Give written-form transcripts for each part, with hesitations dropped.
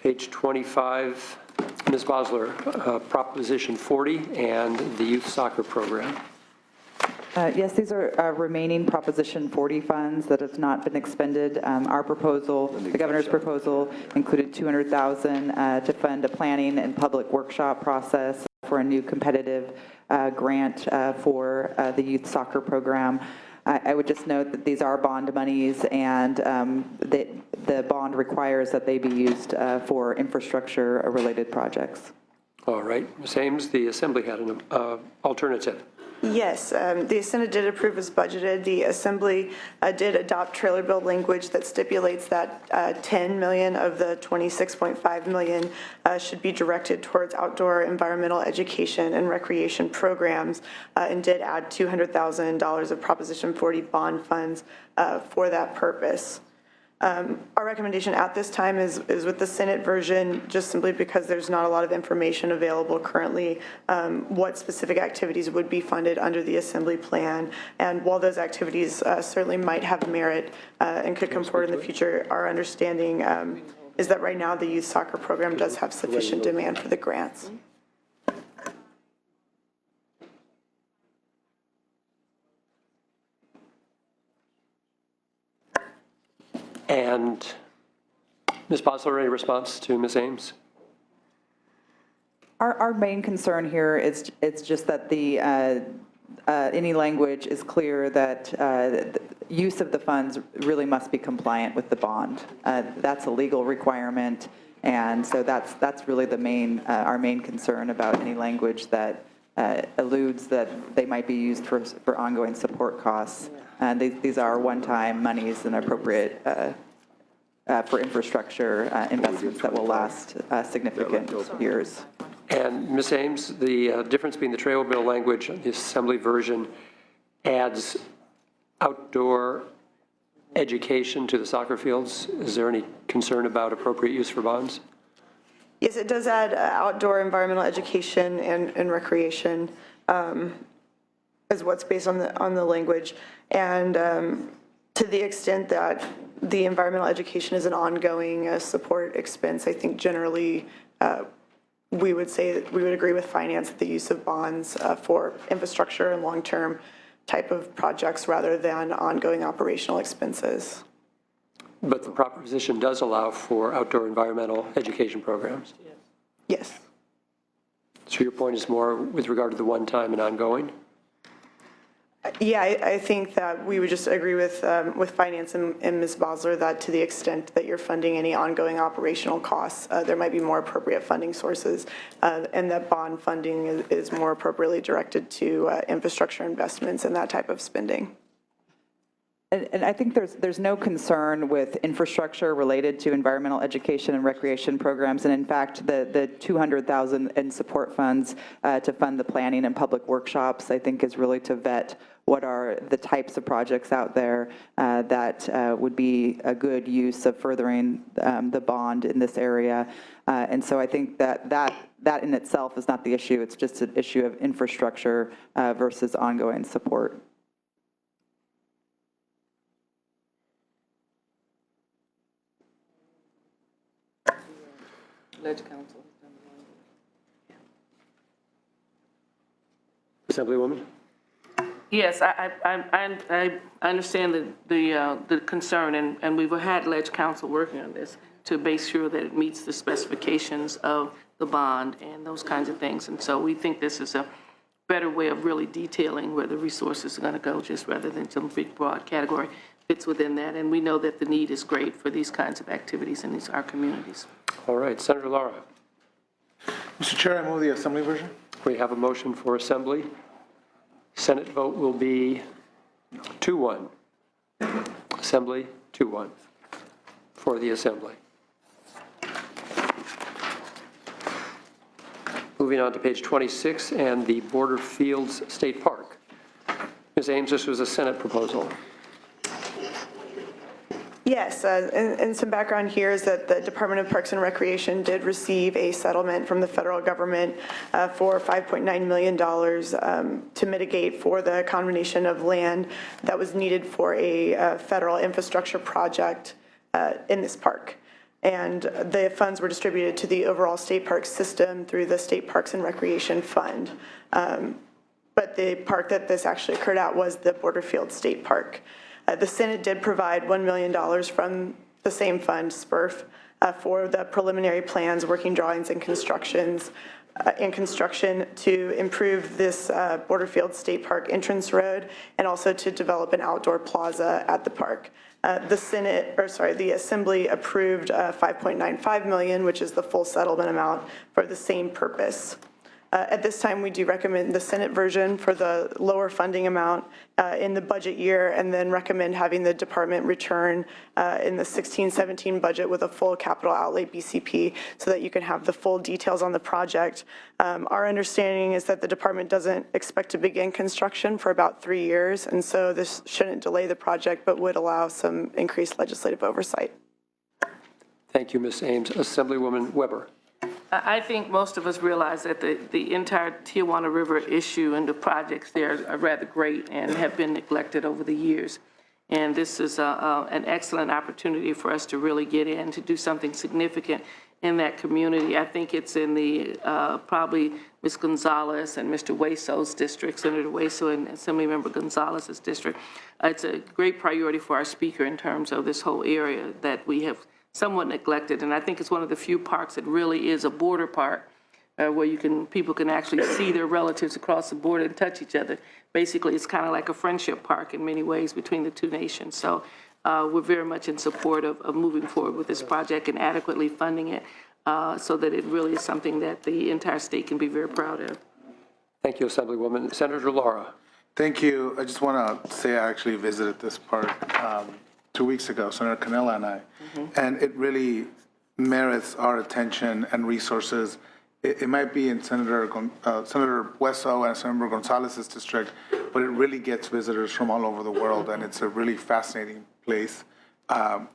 Page 25, Ms. Bosler, Proposition 40 and the youth soccer program. Yes, these are remaining Proposition 40 funds that have not been expended. Our proposal, the governor's proposal, included $200,000 to fund a planning and public workshop process for a new competitive grant for the youth soccer program. I would just note that these are bond monies, and the bond requires that they be used for infrastructure-related projects. All right. Ms. Ames, the Assembly had an alternative. Yes, the Senate did approve as budgeted. The Assembly did adopt trailer bill language that stipulates that $10 million of the $26.5 million should be directed towards outdoor environmental education and recreation programs, and did add $200,000 of Proposition 40 bond funds for that purpose. Our recommendation at this time is with the Senate version, just simply because there's not a lot of information available currently what specific activities would be funded under the Assembly plan. And while those activities certainly might have merit and could come forward in the future, our understanding is that right now the youth soccer program does have sufficient demand for the grants. And Ms. Bosler, any response to Ms. Ames? Our main concern here is it's just that the any language is clear that the use of the funds really must be compliant with the bond. That's a legal requirement, and so that's really the main our main concern about any language that alludes that they might be used for ongoing support costs. And these are one-time monies and appropriate for infrastructure investments that will last significant years. And Ms. Ames, the difference between the trailer bill language and the Assembly version adds outdoor education to the soccer fields. Is there any concern about appropriate use for bonds? Yes, it does add outdoor environmental education and recreation as what's based on the language. And to the extent that the environmental education is an ongoing support expense, I think generally we would say that we would agree with finance that the use of bonds for infrastructure and long-term type of projects rather than ongoing operational expenses. But the proposition does allow for outdoor environmental education programs? Yes. So your point is more with regard to the one-time and ongoing? Yeah, I think that we would just agree with finance and Ms. Bosler that to the extent that you're funding any ongoing operational costs, there might be more appropriate funding sources, and that bond funding is more appropriately directed to infrastructure investments and that type of spending. And I think there's no concern with infrastructure related to environmental education and recreation programs. And in fact, the $200,000 in support funds to fund the planning and public workshops, I think, is really to vet what are the types of projects out there that would be a good use of furthering the bond in this area. And so I think that in itself is not the issue. It's just an issue of infrastructure versus ongoing support. Council. Assemblywoman? Yes, I understand the concern, and we've had Ledge Council working on this to make sure that it meets the specifications of the bond and those kinds of things. And so we think this is a better way of really detailing where the resources are going to go, just rather than some big broad category fits within that. And we know that the need is great for these kinds of activities in our communities. All right, Senator Lara. Mr. Chair, I move the Assembly version. We have a motion for Assembly. Senate vote will be 2-1. Assembly 2-1 for the Assembly. Moving on to page 26 and the Border Fields State Park. Ms. Ames, this was a Senate proposal. Yes, and some background here is that the Department of Parks and Recreation did receive a settlement from the federal government for $5.9 million to mitigate for the combination of land that was needed for a federal infrastructure project in this park. and the funds were distributed to the overall state park system through the State Parks and Recreation Fund. But the park that this actually occurred at was the Borderfield State Park. The Senate did provide $1 million from the same fund, SPRF, for the preliminary plans, working drawings, and construction to improve this Borderfield State Park entrance road and also to develop an outdoor plaza at the park. The Assembly approved $5.95 million, which is the full settlement amount for the same purpose. At this time, we do recommend the Senate version for the lower funding amount in the budget year, and then recommend having the department return in the 16-17 budget with a full capital outlay BCP so that you can have the full details on the project. Our understanding is that the department doesn't expect to begin construction for about 3 years, and so this shouldn't delay the project, but would allow some increased legislative oversight. Thank you, Ms. Ames. Assemblywoman Weber. I think most of us realize that the entire Tijuana River issue and the projects there are rather great and have been neglected over the years. And this is an excellent opportunity for us to really get in to do something significant in that community. I think it's in the probably Ms. Gonzalez and Mr. Hueso's district, Senator Hueso and Assemblymember Gonzalez's district. It's a great priority for our speaker in terms of this whole area that we have somewhat neglected, and I think it's one of the few parks that really is a border park where people can actually see their relatives across the border and touch each other. Basically, it's kind of like a friendship park in many ways between the two nations. So we're very much in support of moving forward with this project and adequately funding it so that it really is something that the entire state can be very proud of. Thank you, Assemblywoman. Senator Laura. Thank you. I just want to say I actually visited this park 2 weeks ago, Senator Canella and I, and it really merits our attention and resources. It might be in Senator Hueso and Senator Gonzalez's district, but it really gets visitors from all over the world, and it's a really fascinating place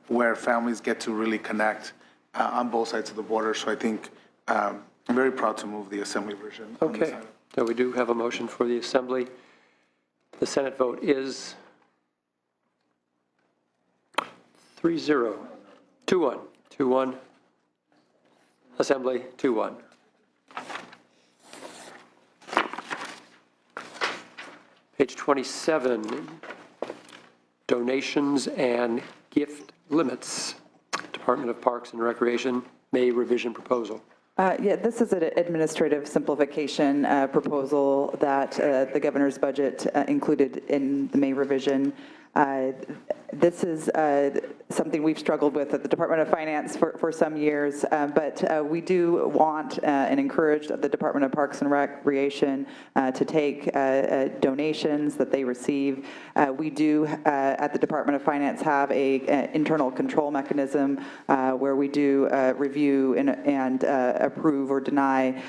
where families get to really connect on both sides of the border. So I think I'm very proud to move the Assembly version. Okay, so we do have a motion for the Assembly. The Senate vote is 3-0, 2-1, 2-1. Assembly, 2-1. Page 27, donations and gift limits. Department of Parks and Recreation, May revision proposal. Yeah, this is an administrative simplification proposal that the governor's budget included in the May revision. This is something we've struggled with at the Department of Finance for some years, but we do want and encourage the Department of Parks and Recreation to take donations that they receive. We do, at the Department of Finance, have an internal control mechanism where we do review and approve or deny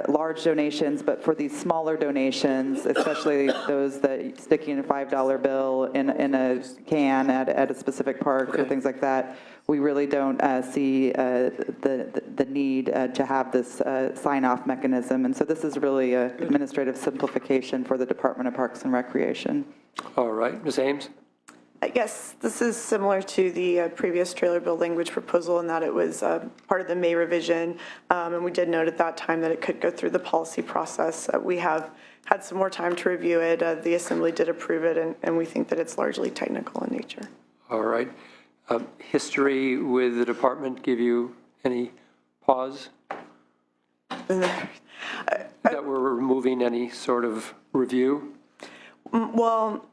large donations, but for these smaller donations, especially those that sticking a $5 bill in a can at a specific park or things like that, we really don't see the need to have this sign-off mechanism. And so this is really an administrative simplification for the Department of Parks and Recreation. All right, Ms. Ames? Yes, this is similar to the previous trailer bill language proposal in that it was part of the May revision, and we did note at that time that it could go through the policy process. We have had some more time to review it. The Assembly did approve it, and we think that it's largely technical in nature. All right. History with the department give you any pause? That we're removing any sort of review? Well,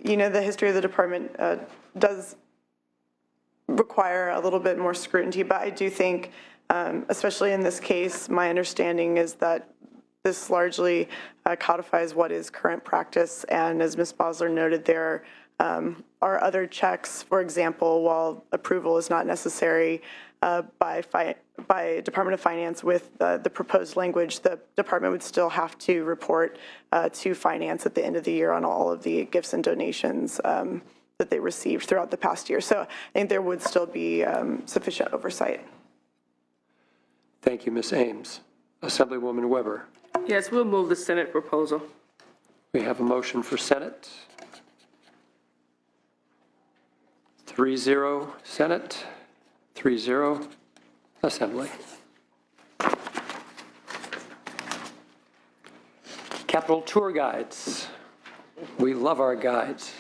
you know, the history of the department does require a little bit more scrutiny, but I do think, especially in this case, my understanding is that this largely codifies what is current practice, and as Ms. Bosler noted, there are other checks. For example, while approval is not necessary by Department of Finance with the proposed language, the department would still have to report to Finance at the end of the year on all of the gifts and donations that they received throughout the past year. So I think there would still be sufficient oversight. Thank you, Ms. Ames. Assemblywoman Weber. Yes, we'll move the Senate proposal. We have a motion for Senate. 3-0 Senate, 3-0. Assembly. Capital tour guides. We love our guides.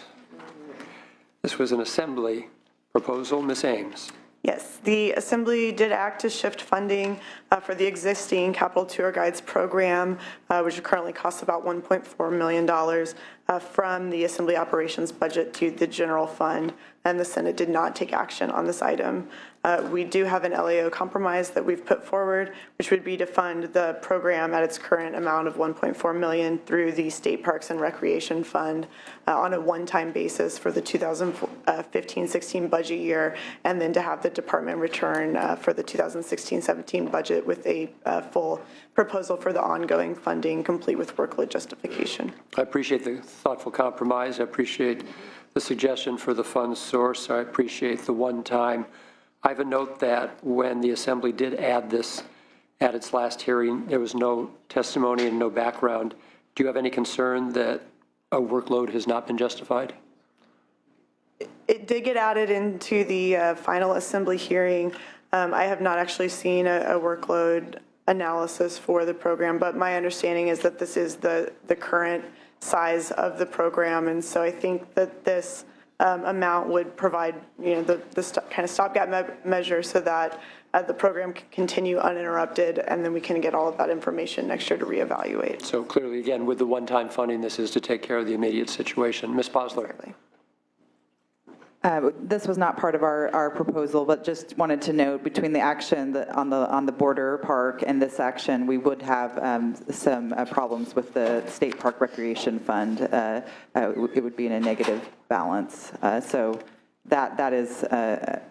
This was an Assembly proposal. Ms. Ames. Yes, the Assembly did act to shift funding for the existing Capital Tour Guides program, which currently costs about $1.4 million, from the Assembly operations budget to the general fund, and the Senate did not take action on this item. We do have an LAO compromise that we've put forward, which would be to fund the program at its current amount of $1.4 million through the State Parks and Recreation Fund on a one-time basis for the 2015-16 budget year, and then to have the department return for the 2016-17 budget with a full proposal for the ongoing funding, complete with workload justification. I appreciate the thoughtful compromise. I appreciate the suggestion for the fund source. I appreciate the one-time. I have a note that when the Assembly did add this at its last hearing, there was no testimony and no background. Do you have any concern that a workload has not been justified? It did get added into the final Assembly hearing. I have not actually seen a workload analysis for the program, but my understanding is that this is the current size of the program, and so I think that this amount would provide, the kind of stopgap measure so that the program can continue uninterrupted, and then we can get all of that information next year to reevaluate. So clearly, again, with the one-time funding, this is to take care of the immediate situation. Ms. Bosler. This was not part of our proposal, but just wanted to note between the action on the border park and this action, we would have some problems with the State Park Recreation Fund. It would be in a negative balance. So that is a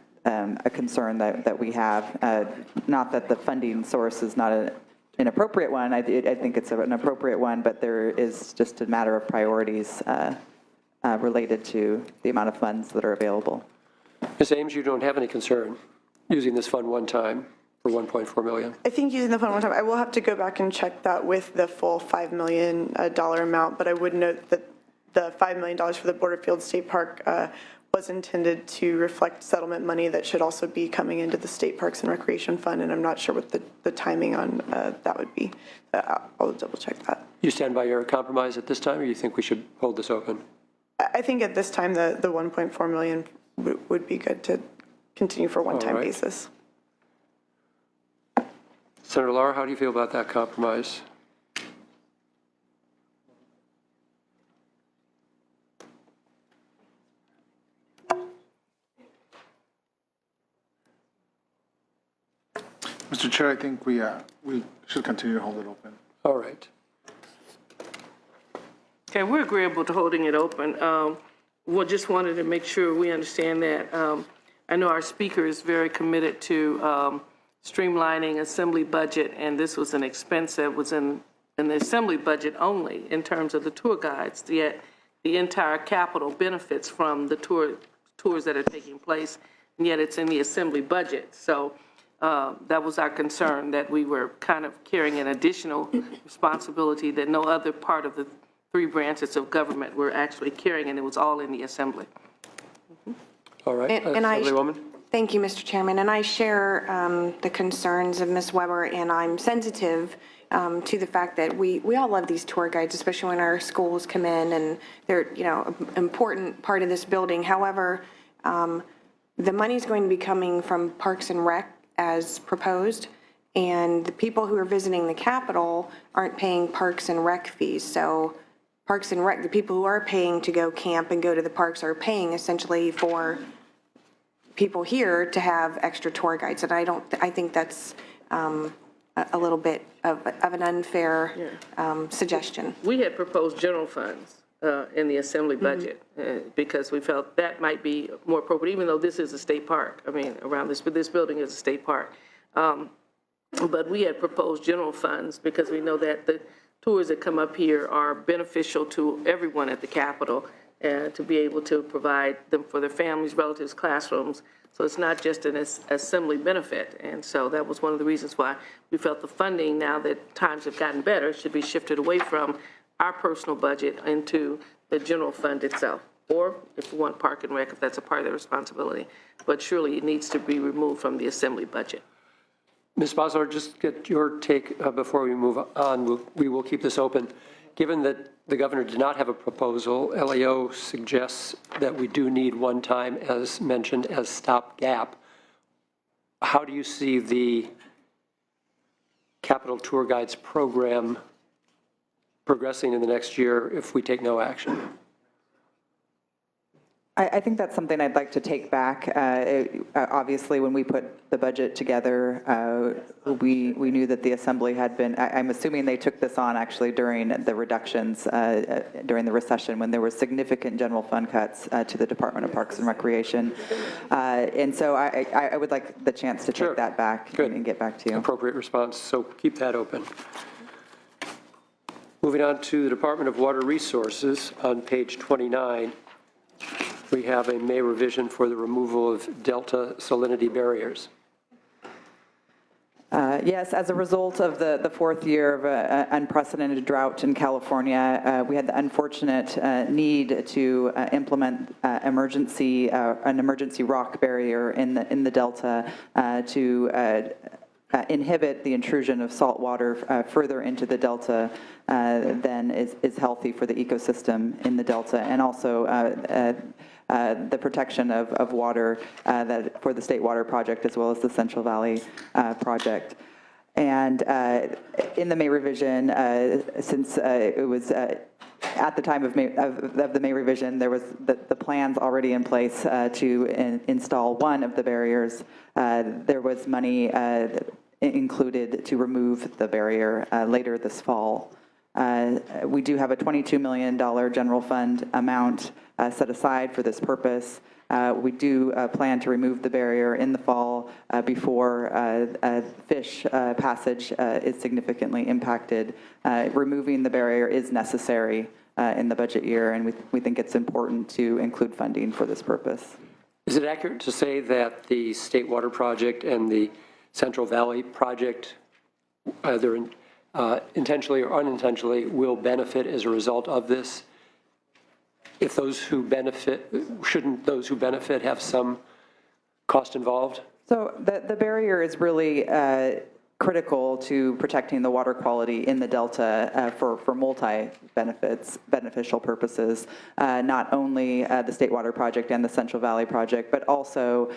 concern that we have. Not that the funding source is not an appropriate one. I think it's an appropriate one, but there is just a matter of priorities related to the amount of funds that are available. Ms. Ames, you don't have any concern using this fund one time for $1.4 million? I think using the fund one time, I will have to go back and check that with the full $5 million amount, but I would note that the $5 million for the Borderfield State Park was intended to reflect settlement money that should also be coming into the State Parks and Recreation Fund, and I'm not sure what the timing on that would be. I'll double check that. You stand by your compromise at this time, or you think we should hold this open? I think at this time, the $1.4 million would be good to continue for a one-time basis. Senator Lara, how do you feel about that compromise? Mr. Chair, I think we should continue to hold it open. All right. Okay, we're agreeable to holding it open. We just wanted to make sure we understand that. I know our speaker is very committed to streamlining Assembly budget, and this was an expense that was in the Assembly budget only in terms of the tour guides, yet the entire capital benefits from the tours that are taking place, and yet it's in the Assembly budget. So that was our concern, that we were kind of carrying an additional responsibility that no other part of the three branches of government were actually carrying, and it was all in the Assembly. All right, And Assemblywoman? Thank you, Mr. Chairman. And I share the concerns of Ms. Weber, and I'm sensitive to the fact that we all love these tour guides, especially when our schools come in, and they're, an important part of this building. However, the money is going to be coming from Parks and Rec as proposed, and the people who are visiting the Capitol aren't paying Parks and Rec fees. So Parks and Rec, the people who are paying to go camp and go to the parks are paying essentially for people here to have extra tour guides. And I think that's a little bit of an unfair suggestion. We had proposed general funds in the Assembly budget because we felt that might be more appropriate, even though this is a state park. I mean, around this, but this building is a state park. But we had proposed general funds because we know that the tours that come up here are beneficial to everyone at the Capitol, to be able to provide them for their families, relatives, classrooms. So it's not just an Assembly benefit. And so that was one of the reasons why we felt the funding, now that times have gotten better, should be shifted away from our personal budget into the general fund itself. or if we want Park and Rec, if that's a part of their responsibility. But surely it needs to be removed from the Assembly budget. Ms. Bosler, just get your take before we move on. We will keep this open. Given that the governor did not have a proposal, LAO suggests that we do need one time, as mentioned, as stopgap. How do you see the Capital Tour Guides program progressing in the next year if we take no action? I think that's something I'd like to take back. Obviously, when we put the budget together, we knew that the Assembly had been, I'm assuming they took this on actually during the reductions, during the recession, when there were significant general fund cuts to the Department of Parks and Recreation. And so I would like the chance to take that back and get back to you. Appropriate response, so keep that open. Moving on to the Department of Water Resources on page 29. We have a May revision for the removal of delta salinity barriers. Yes, as a result of the fourth year of unprecedented drought in California, we had the unfortunate need to implement an emergency rock barrier in the delta to inhibit the intrusion of salt water further into the delta than is healthy for the ecosystem in the delta, and also the protection of water for the State Water Project as well as the Central Valley Project. And in the May revision, since it was at the time of the May revision, there was the plans already in place to install one of the barriers. There was money included to remove the barrier later this fall. We do have a $22 million general fund amount set aside for this purpose. We do plan to remove the barrier in the fall before fish passage is significantly impacted. Removing the barrier is necessary in the budget year, and we think it's important to include funding for this purpose. Is it accurate to say that the State Water Project and the Central Valley Project, either intentionally or unintentionally, will benefit as a result of this? If those who benefit, shouldn't those who benefit have some cost involved? So the barrier is really critical to protecting the water quality in the delta for beneficial purposes, not only the State Water Project and the Central Valley Project, but also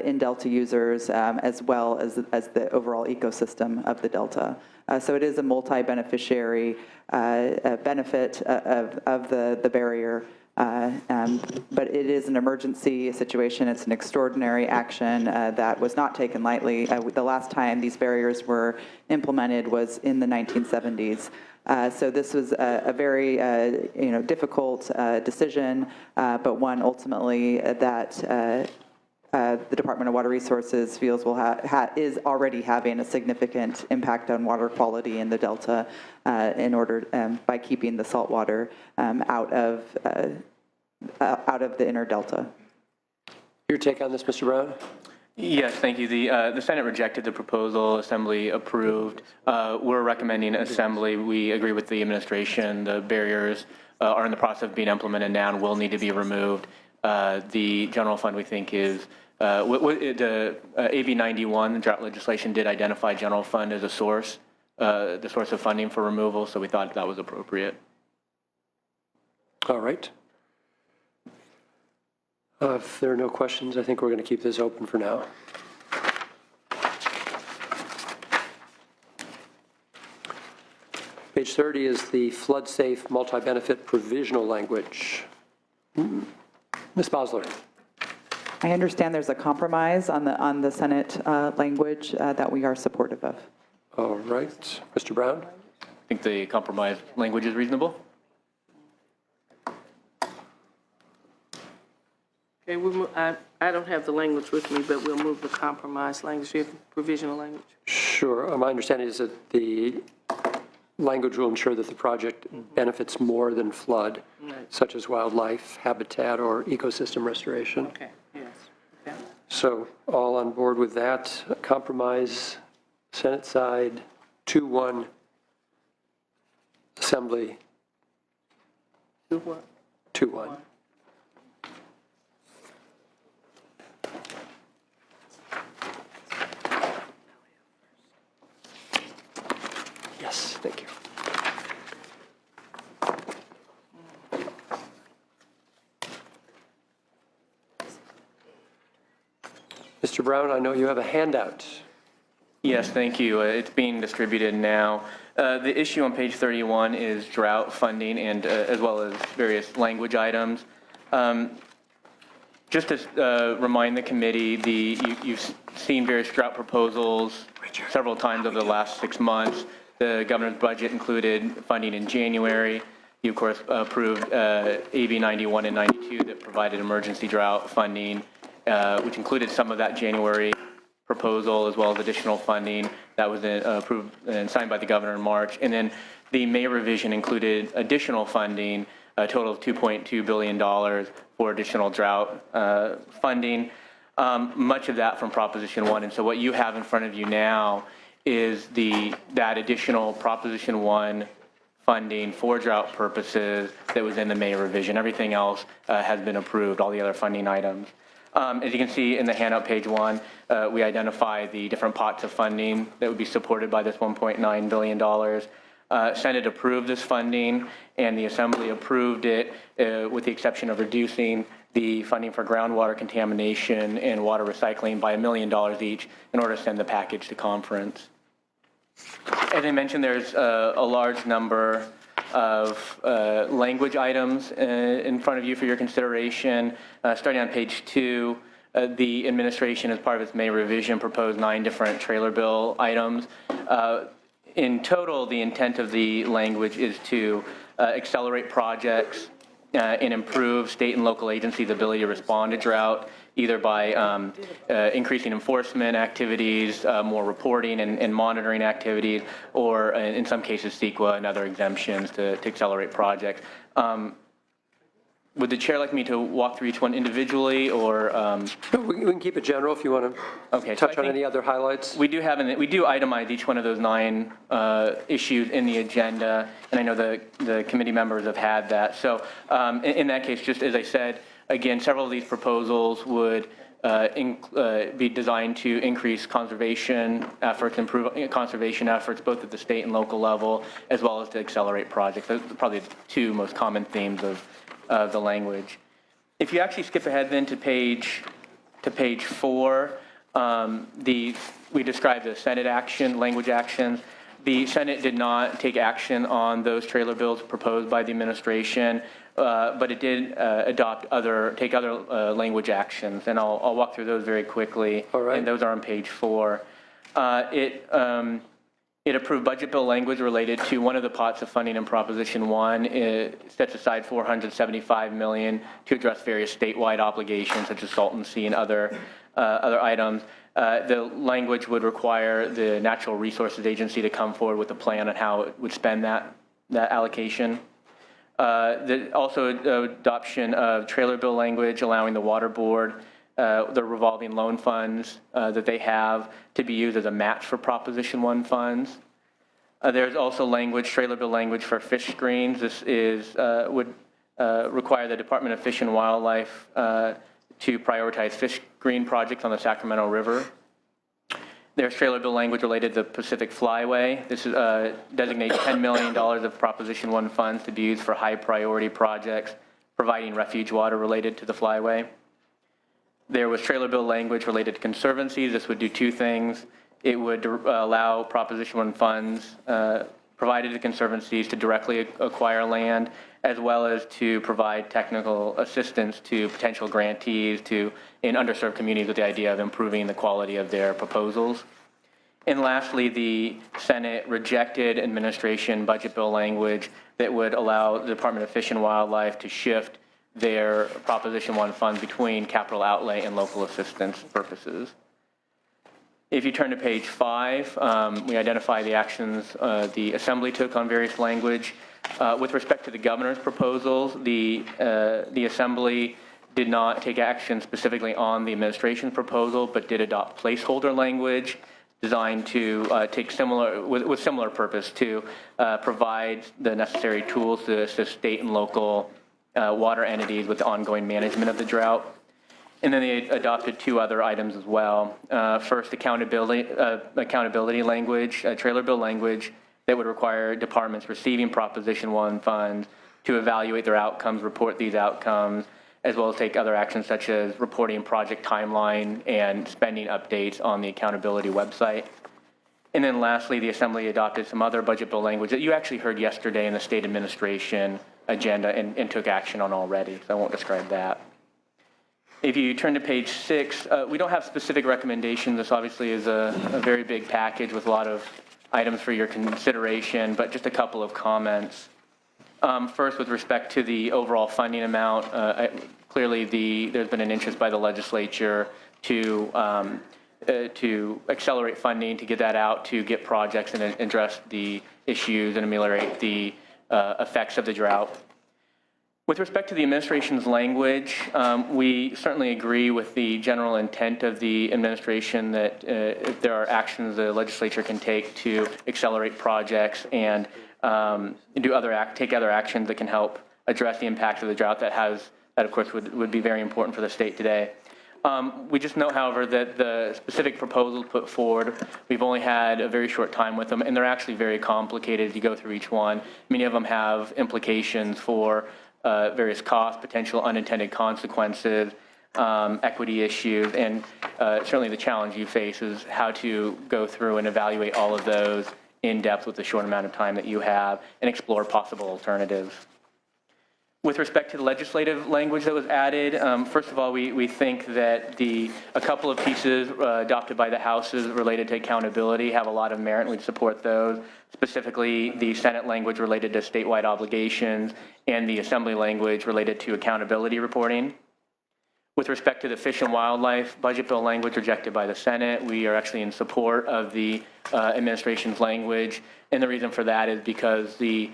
in delta users as well as the overall ecosystem of the delta. So it is a multi-beneficiary benefit of the barrier. But it is an emergency situation. It's an extraordinary action that was not taken lightly. The last time these barriers were implemented was in the 1970s. So this was a very difficult decision, but one ultimately that the Department of Water Resources feels is already having a significant impact on water quality in the delta in order by keeping the salt water out of the inner delta. your take on this, Mr. Brown? Yes, thank you. The Senate rejected the proposal. Assembly approved. We're recommending Assembly. We agree with the administration. The barriers are in the process of being implemented now and will need to be removed. The general fund, we think, is the AB 91, the drought legislation, did identify general fund as a source, the source of funding for removal, so we thought that was appropriate. All right. If there are no questions, I think we're going to keep this open for now. Page 30 is the flood-safe multi-benefit provisional language. Ms. Bosler. I understand there's a compromise on the Senate language that we are supportive of. All right. Mr. Brown? I think the compromise language is reasonable. Okay, I don't have the language with me, but we'll move the compromise language. You have provisional language? Sure. My understanding is that the language will ensure that the project benefits more than flood, such as wildlife, habitat, or ecosystem restoration. Okay, yes. Okay. So all on board with that. Compromise, Senate side, 2-1, Assembly, Do what? 2-1. Yes, thank you. Mr. Brown, I know you have a handout. Yes, thank you. It's being distributed now. The issue on page 31 is drought funding and as well as various language items. Just to remind the committee, you've seen various drought proposals several times over the last 6 months. The governor's budget included funding in January. You, of course, approved AB 91 and 92 that provided emergency drought funding, which included some of that January proposal as well as additional funding that was approved and signed by the governor in March. And then the May revision included additional funding, a total of $2.2 billion for additional drought funding, much of that from Proposition 1. And so what you have in front of you now is that additional Proposition 1 funding for drought purposes that was in the May revision. Everything else has been approved, all the other funding items. As you can see in the handout, page 1, we identify the different pots of funding that would be supported by this $1.9 billion. Senate approved this funding, and the Assembly approved it with the exception of reducing the funding for groundwater contamination and water recycling by $1 million each in order to send the package to conference. As I mentioned, there's a large number of language items in front of you for your consideration. Starting on page 2, the administration, as part of its May revision, proposed 9 different trailer bill items. In total, the intent of the language is to accelerate projects and improve state and local agencies' ability to respond to drought, either by increasing enforcement activities, more reporting and monitoring activities, or in some cases CEQA and other exemptions to accelerate projects. Would the chair like me to walk through each one individually, or? No, we can keep it general if you want to touch on any other highlights. We do itemize each one of those 9 issues in the agenda, and I know the committee members have had that. So in that case, just as I said, again, several of these proposals would be designed to increase conservation efforts, improve conservation efforts, both at the state and local level, as well as to accelerate projects. Those are probably the 2 most common themes of the language. If you actually skip ahead then to page 4, we describe the Senate action, language actions. The Senate did not take action on those trailer bills proposed by the administration, but it did take other language actions, and I'll walk through those very quickly. All right. And those are on page 4. It approved budget bill language related to one of the pots of funding in Proposition 1. It sets aside $475 million to address various statewide obligations such as saltancy and other items. The language would require the Natural Resources Agency to come forward with a plan on how it would spend that allocation. Also adoption of trailer bill language allowing the Water Board the revolving loan funds that they have to be used as a match for Proposition 1 funds. There's also trailer bill language for fish screens. This would require the Department of Fish and Wildlife to prioritize fish screen projects on the Sacramento River. There's trailer bill language related to the Pacific Flyway. This designates $10 million of Proposition 1 funds to be used for high priority projects, providing refuge water related to the Flyway. There was trailer bill language related to conservancies. This would do 2 things. It would allow Proposition 1 funds provided to conservancies to directly acquire land, as well as to provide technical assistance to potential grantees in underserved communities with the idea of improving the quality of their proposals. And lastly, the Senate rejected administration budget bill language that would allow the Department of Fish and Wildlife to shift their Proposition 1 funds between capital outlay and local assistance purposes. If you turn to page 5, we identify the actions the Assembly took on various language. With respect to the governor's proposals, the Assembly did not take action specifically on the administration's proposal, but did adopt placeholder language designed to with similar purpose to provide the necessary tools to assist state and local water entities with the ongoing management of the drought. And then they adopted 2 other items as well. First, accountability language, trailer bill language that would require departments receiving Proposition 1 funds to evaluate their outcomes, report these outcomes, as well as take other actions such as reporting project timeline and spending updates on the accountability website. And then lastly, the Assembly adopted some other budget bill language that you actually heard yesterday in the state administration agenda and took action on already, so I won't describe that. If you turn to page 6, we don't have specific recommendations. This obviously is a very big package with a lot of items for your consideration, but just a couple of comments. First, with respect to the overall funding amount, clearly there's been an interest by the legislature to accelerate funding, to get that out, to get projects and address the issues and ameliorate the effects of the drought. With respect to the administration's language, we certainly agree with the general intent of the administration that if there are actions the legislature can take to accelerate projects and take other actions that can help address the impact of the drought, that of course would be very important for the state today. We just note, however, that the specific proposals put forward, we've only had a very short time with them, and they're actually very complicated as you go through each one. Many of them have implications for various costs, potential unintended consequences, equity issues, and certainly the challenge you face is how to go through and evaluate all of those in depth with the short amount of time that you have and explore possible alternatives. With respect to the legislative language that was added, first of all, we think that a couple of pieces adopted by the Houses related to accountability have a lot of merit, and we'd support those, specifically the Senate language related to statewide obligations and the Assembly language related to accountability reporting. With respect to the fish and wildlife budget bill language rejected by the Senate, we are actually in support of the administration's language, and the reason for that is because the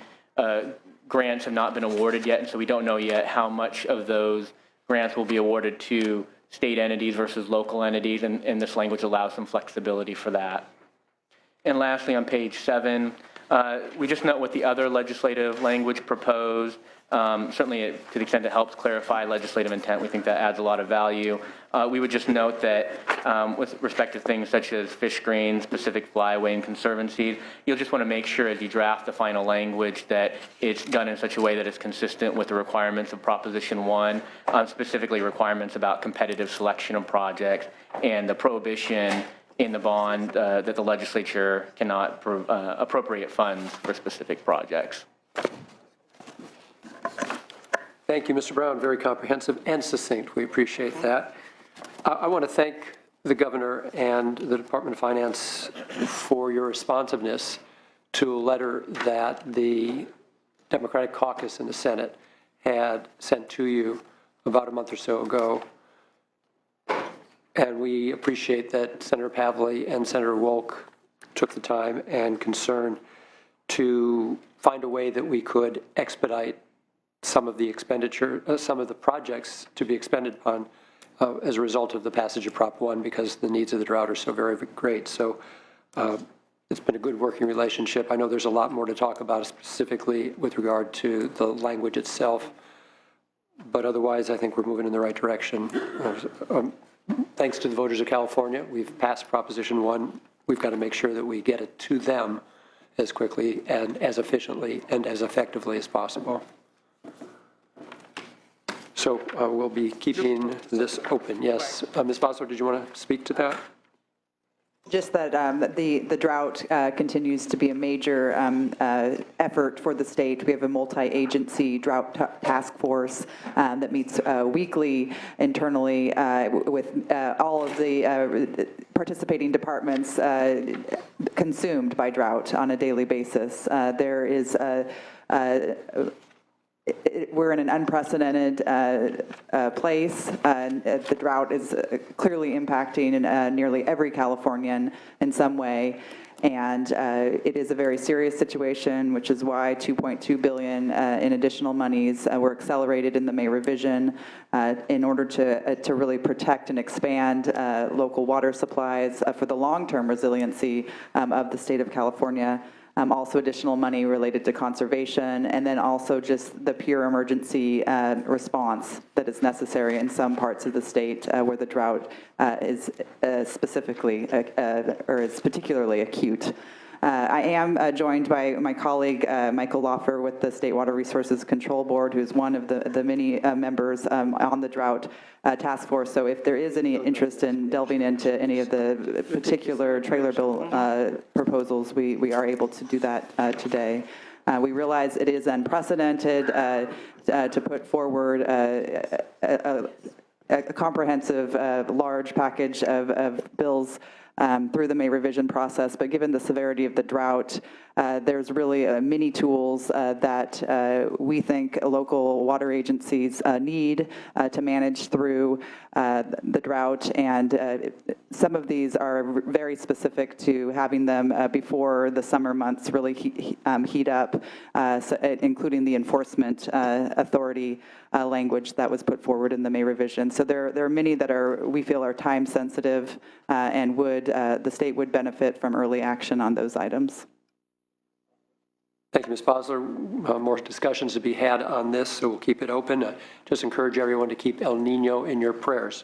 grants have not been awarded yet, and so we don't know yet how much of those grants will be awarded to state entities versus local entities, and this language allows some flexibility for that. And lastly, on page 7, we just note what the other legislative language proposed. Certainly, to the extent it helps clarify legislative intent, we think that adds a lot of value. We would just note that with respect to things such as fish screens, Pacific Flyway, and conservancies, you'll just want to make sure as you draft the final language that it's done in such a way that it's consistent with the requirements of Proposition 1, specifically requirements about competitive selection of projects and the prohibition in the bond that the legislature cannot appropriate funds for specific projects. Thank you, Mr. Brown. Very comprehensive and succinct. We appreciate that. I want to thank the governor and the Department of Finance for your responsiveness to a letter that the Democratic caucus in the Senate had sent to you about a month or so ago. And we appreciate that Senator Pavley and Senator Wolk took the time and concern to find a way that we could expedite some of the expenditure, some of the projects to be expended on as a result of the passage of Prop 1, because the needs of the drought are so very great. So it's been a good working relationship. I know there's a lot more to talk about specifically with regard to the language itself, but otherwise I think we're moving in the right direction. Thanks to the voters of California, we've passed Proposition 1. We've got to make sure that we get it to them as quickly and as efficiently and as effectively as possible. So we'll be keeping this open. Yes, Ms. Bosler, did you want to speak to that? Just that the drought continues to be a major effort for the state. We have a multi-agency drought task force that meets weekly internally with all of the participating departments consumed by drought on a daily basis. There is we're in an unprecedented place. The drought is clearly impacting nearly every Californian in some way, and it is a very serious situation, which is why $2.2 billion in additional monies were accelerated in the May revision in order to really protect and expand local water supplies for the long-term resiliency of the state of California. Also additional money related to conservation, and then also just the pure emergency response that is necessary in some parts of the state where the drought is specifically or is particularly acute. I am joined by my colleague, Michael Loffer, with the State Water Resources Control Board, who's one of the many members on the drought task force. So if there is any interest in delving into any of the particular trailer bill proposals, we are able to do that today. We realize it is unprecedented to put forward a comprehensive, large package of bills through the May revision process, but given the severity of the drought, there's really many tools that we think local water agencies need to manage through the drought, and some of these are very specific to having them before the summer months really heat up, including the enforcement authority language that was put forward in the May revision. So there are many that we feel are time sensitive, and the state would benefit from early action on those items. Thank you, Ms. Bosler. More discussions to be had on this, so we'll keep it open. Just encourage everyone to keep El Nino in your prayers.